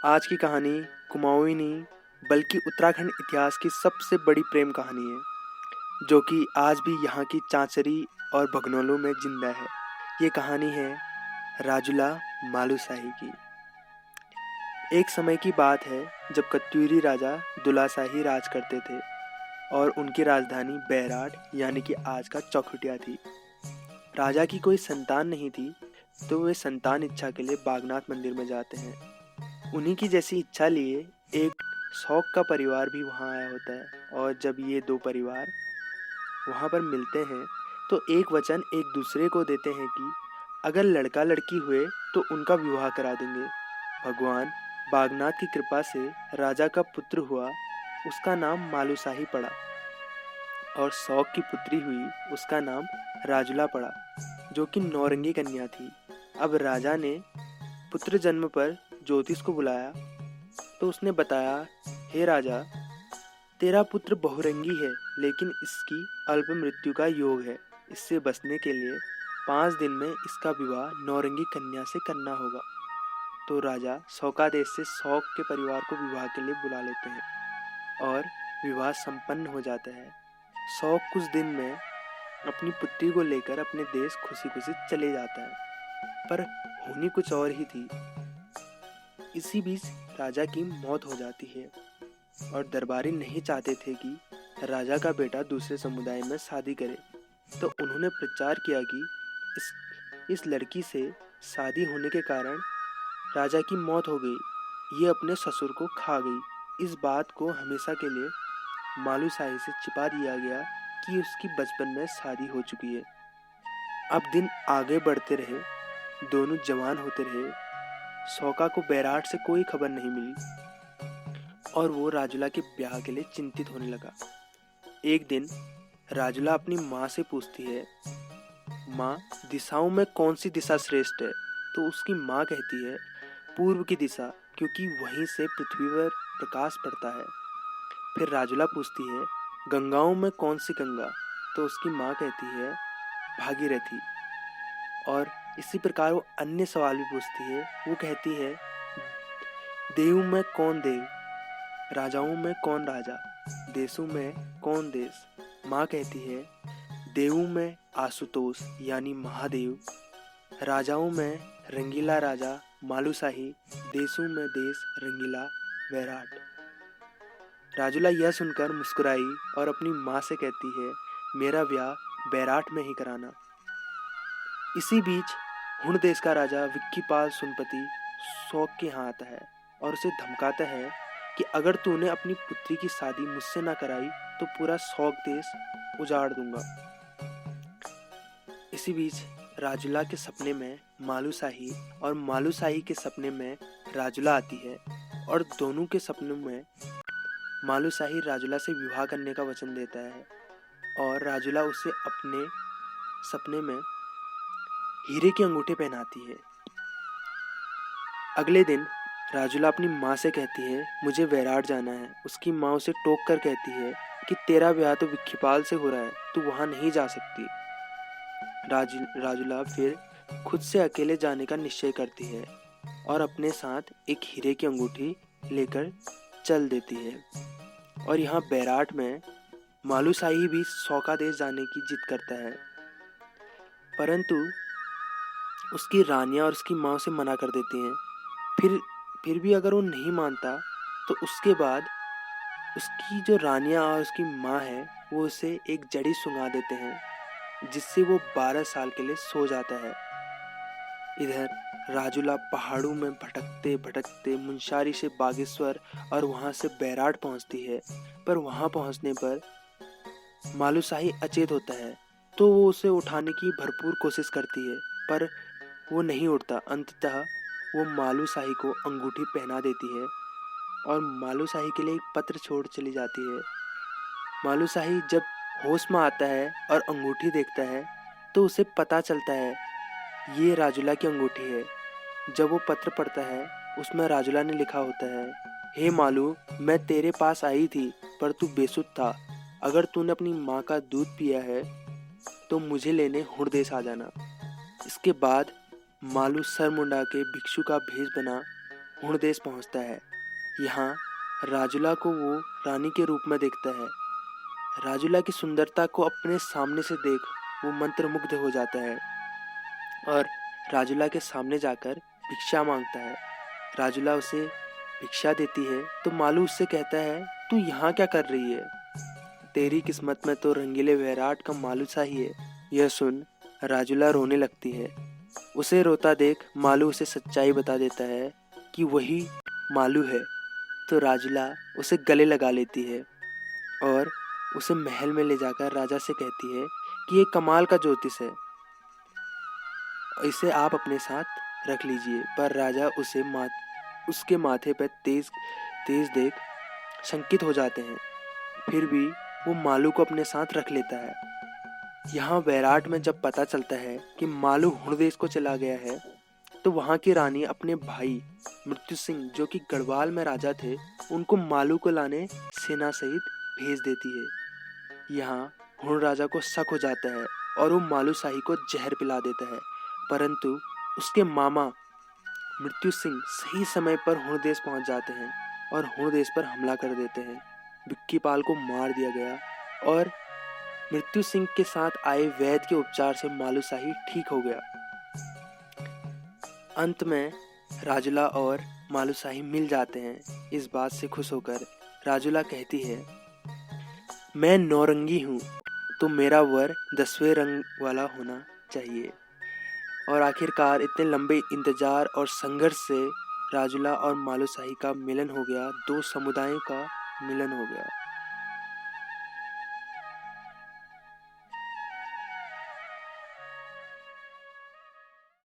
आज की कहानी कुमाऊनी नहीं बल्कि उत्तराखंड इतिहास की सबसे बड़ी प्रेम कहानी है, जो कि आज भी यहाँ की चांचरी और भगनोलों में जिंदा है। ये कहानी है राजुला मालूशाही की। एक समय की बात है जब कत्यूरी राजा दुलाशाही राज करते थे और उनकी राजधानी बैराट यानी कि आज का चौखुटिया थी। राजा की कोई संतान नहीं थी, तो वे संतान इच्छा के लिए बागनाथ मंदिर में जाते हैं। उन्हीं की जैसी इच्छा लिए एक शौक का परिवार भी वहाँ आया होता है, और जब ये दो परिवार वहाँ पर मिलते हैं तो एक वचन एक दूसरे को देते हैं कि अगर लड़का लड़की हुए तो उनका विवाह करा देंगे। भगवान बागनाथ की कृपा से राजा का पुत्र हुआ, उसका नाम मालूशाही पड़ा, और शौक की पुत्री हुई, उसका नाम राजुला पड़ा, जो कि नौरंगी कन्या थी। अब राजा ने पुत्र जन्म पर ज्योतिष को बुलाया तो उसने बताया, हे राजा, तेरा पुत्र बहुरंगी है, लेकिन इसकी अल्प मृत्यु का योग है। इससे बचने के लिए 5 दिन में इसका विवाह नौरंगी कन्या से करना होगा। तो राजा शौकादेश से शौक के परिवार को विवाह के लिए बुला लेते हैं और विवाह संपन्न हो जाता है। शौक कुछ दिन में अपनी पुत्री को लेकर अपने देश खुशी खुशी चले जाता है, पर होनी कुछ और ही थी। इसी बीच राजा की मौत हो जाती है और दरबारी नहीं चाहते थे कि राजा का बेटा दूसरे समुदाय में शादी करे, तो उन्होंने प्रचार किया कि इस लड़की से शादी होने के कारण राजा की मौत हो गई। ये अपने ससुर को खा गई। इस बात को हमेशा के लिए मालूशाही से छिपा दिया गया कि उसकी बचपन में शादी हो चुकी है। अब दिन आगे बढ़ते रहे, दोनों जवान होते रहे। शौका को बैराट से कोई खबर नहीं मिली और वो राजुला के ब्याह के लिए चिंतित होने लगा। एक दिन राजुला अपनी माँ से पूछती है, माँ, दिशाओं में कौन सी दिशा श्रेष्ठ है? तो उसकी माँ कहती है, पूर्व की दिशा, क्योंकि वहीं से पृथ्वी पर प्रकाश पड़ता है। फिर राजुला पूछती है, गंगाओं में कौन सी गंगा? तो उसकी माँ कहती है, भागीरथी। और इसी प्रकार वो अन्य सवाल भी पूछती है। वो कहती है, देवों में कौन देव? राजाओं में कौन राजा? देशों में कौन देश? माँ कहती है, देवों में आशुतोष यानी महादेव, राजाओं में रंगीला राजा मालूशाही, देशों में देश रंगीला बैराट। राजुला यह सुनकर मुस्कुराई और अपनी माँ से कहती है, मेरा ब्याह बैराट में ही कराना। इसी बीच हुण देश का राजा विक्कीपाल सुनपति शौक के यहाँ आता है और उसे धमकाता है कि अगर तूने अपनी पुत्री की शादी मुझसे ना कराई तो पूरा शौक देश उजाड़ दूंगा। इसी बीच राजुला के सपने में मालूशाही और मालूशाही के सपने में राजुला आती है, और दोनों के सपनों में मालूशाही राजुला से विवाह करने का वचन देता है और राजुला उसे अपने सपने में हीरे के अंगूठे पहनाती है। अगले दिन राजुला अपनी माँ से कहती है, मुझे बैराट जाना है। उसकी माँ उसे टोक कर कहती है कि तेरा ब्याह तो विक्कीपाल से हो रहा है, तू वहाँ नहीं जा सकती। राजुला फिर खुद से अकेले जाने का निश्चय करती है और अपने साथ एक हीरे की अंगूठी लेकर चल देती है। और यहाँ बैराट में मालूशाही भी शौका देश जाने की जिद करता है, परंतु उसकी रानियाँ और उसकी माँ उसे मना कर देती हैं। फिर भी अगर वो नहीं मानता तो उसके बाद उसकी जो रानियाँ और उसकी माँ है वो उसे एक जड़ी सुंघा देते हैं, जिससे वो 12 साल के लिए सो जाता है। इधर राजुला पहाड़ों में भटकते भटकते मुंशारी से बागेश्वर और वहाँ से बैराट पहुँचती है, पर वहाँ पहुँचने पर मालूशाही अचेत होता है, तो वो उसे उठाने की भरपूर कोशिश करती है, पर वो नहीं उठता। अंततः वो मालूशाही को अंगूठी पहना देती है और मालूशाही के लिए एक पत्र छोड़ चली जाती है। मालूशाही जब होश में आता है और अंगूठी देखता है तो उसे पता चलता है ये राजुला की अंगूठी है। जब वो पत्र पढ़ता है उसमें राजुला ने लिखा होता है, हे मालू, मैं तेरे पास आई थी पर तू बेसुध था। अगर तूने अपनी माँ का दूध पिया है तो मुझे लेने हुण देश आ जाना। इसके बाद मालू सर मुंडा के भिक्षु का भेष बना हुणदेश पहुंचता है। यहाँ राजुला को वो रानी के रूप में देखता है। राजुला की सुंदरता को अपने सामने से देख वो मंत्रमुग्ध हो जाता है और राजुला के सामने जाकर भिक्षा मांगता है। राजुला उसे भिक्षा देती है तो मालू उससे कहता है, तू यहाँ क्या कर रही है? तेरी किस्मत में तो रंगीले वैराट का मालू सा ही है। यह सुन राजुला रोने लगती है। उसे रोता देख मालू उसे सच्चाई बता देता है कि वही मालू है। तो राजुला उसे गले लगा लेती है और उसे महल में ले जाकर राजा से कहती है कि ये कमाल का ज्योतिष है, इसे आप अपने साथ रख लीजिए। पर राजा उसके माथे पर तेज तेज देख शंकित हो जाते हैं। फिर भी वो मालू को अपने साथ रख लेता है। यहाँ वैराट में जब पता चलता है कि मालू हुणदेश को चला गया है तो वहाँ की रानी अपने भाई मृत्यु सिंह जो कि गढ़वाल में राजा थे उनको मालू को लाने सेना सहित भेज देती है। यहाँ हुण राजा को शक हो जाता है और वो मालू शाही को जहर पिला देता है, परंतु उसके मामा मृत्यु सिंह सही समय पर हुणदेश पहुंच जाते हैं और हुणदेश पर हमला कर देते हैं। विक्कीपाल को मार दिया गया और मृत्यु सिंह के साथ आए वैद्य के उपचार से मालू शाही ठीक हो गया। अंत में राजुला और मालू शाही मिल जाते हैं। इस बात से खुश होकर राजुला कहती है, मैं नौरंगी हूँ तो मेरा वर 10वें रंग वाला होना चाहिए। और आखिरकार इतने लंबे इंतजार और संघर्ष से राजुला और मालू शाही का मिलन हो गया, दो समुदायों का मिलन हो गया।